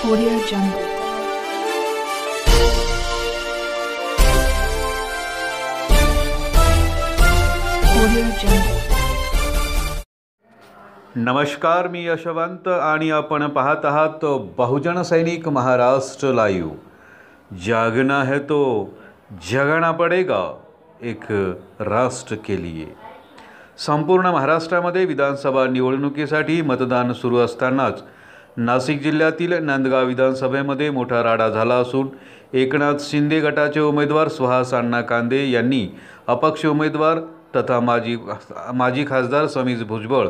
Audio Jungle. Audio Jungle. नमस्कार, मी यशवंत आणि आपण पाहत आहात बहुजन सैनिक महाराष्ट्र लाईव्ह। जागना है तो जगना पडेगा एक राष्ट्र के लिए। संपूर्ण महाराष्ट्रामध्ये विधानसभा निवडणुकीसाठी मतदान सुरू असतानाच नाशिक जिल्ह्यातील नांदगाव विधानसभेमध्ये मोठा राडा झाला असून एकनाथ शिंदे गटाचे उमेदवार सुहास अण्णा कांदे यांनी अपक्ष उमेदवार तथा माजी खासदार समीर भुजबळ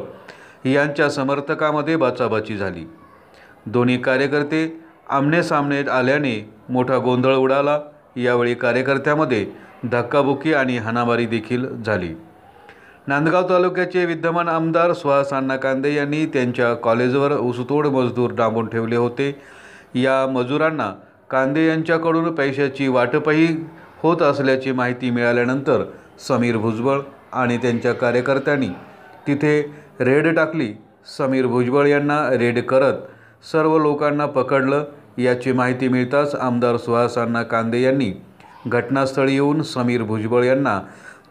यांच्या समर्थकांमध्ये बाचाबाची झाली। दोन्ही कार्यकर्ते आमने-सामने आल्याने मोठा गोंधळ उडाला। यावेळी कार्यकर्त्यांमध्ये धक्काबुक्की आणि हाणामारी देखील झाली। नांदगाव तालुक्याचे विद्यमान आमदार सुहास अण्णा कांदे यांनी त्यांच्या कॉलेजवर ऊसतोड मजदूर डांबून ठेवले होते। या मजुरांना कांदे यांच्याकडून पैशाची वाटपही होत असल्याची माहिती मिळाल्यानंतर समीर भुजबळ आणि त्यांच्या कार्यकर्त्यांनी तिथे रेड टाकली। समीर भुजबळ यांना रेड करत सर्व लोकांना पकडलं। याची माहिती मिळताच आमदार सुहास अण्णा कांदे यांनी घटनास्थळी येऊन समीर भुजबळ यांना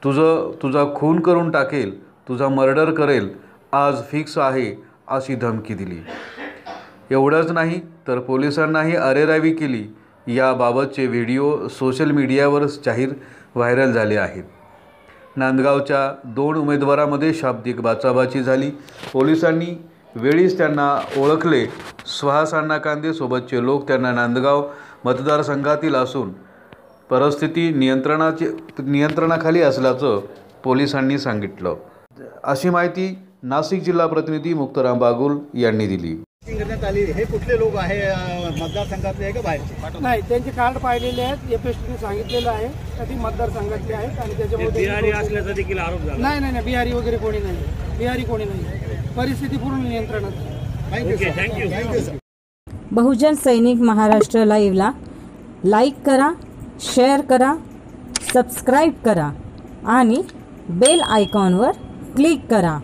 तुझा खून करून टाकेल, तुझा मर्डर करेल, आज फिक्स आहे अशी धमकी दिली। एवढंच नाही तर पोलिसांनाही अरेरावी केली। याबाबतचे व्हिडिओ सोशल मीडियावर व्हायरल झाले आहेत। नांदगावच्या 2 उमेदवारांमध्ये शाब्दिक बाचाबाची झाली। पोलिसांनी वेळीच त्यांना ओळखले। सुहास अण्णा कांदे सोबतचे लोक त्यांना नांदगाव मतदारसंघातील असून परिस्थिती नियंत्रणाखाली असल्याचं पोलिसांनी सांगितलं। अशी माहिती नाशिक जिल्हा प्रतिनिधी मुक्ताराम बागुल यांनी दिली। हे कुठले लोक आहे, मतदारसंघातले आहे का बाहेरचे? नाही, त्यांचे कार्ड पाहिलेले आहेत। एपीएसटीने सांगितलेलं आहे की मतदारसंघातले आहेत आणि त्याच्यामध्ये बिहारी असल्याचा देखील आरोप झाला। नाही, बिहारी वगैरे कोणी नाही। परिस्थिती पूर्ण नियंत्रणात आहे। थँक्यू। बहुजन सैनिक महाराष्ट्र लाईव्हला लाईक करा, शेअर करा, सबस्क्राईब करा आणि बेल आयकॉनवर क्लिक करा।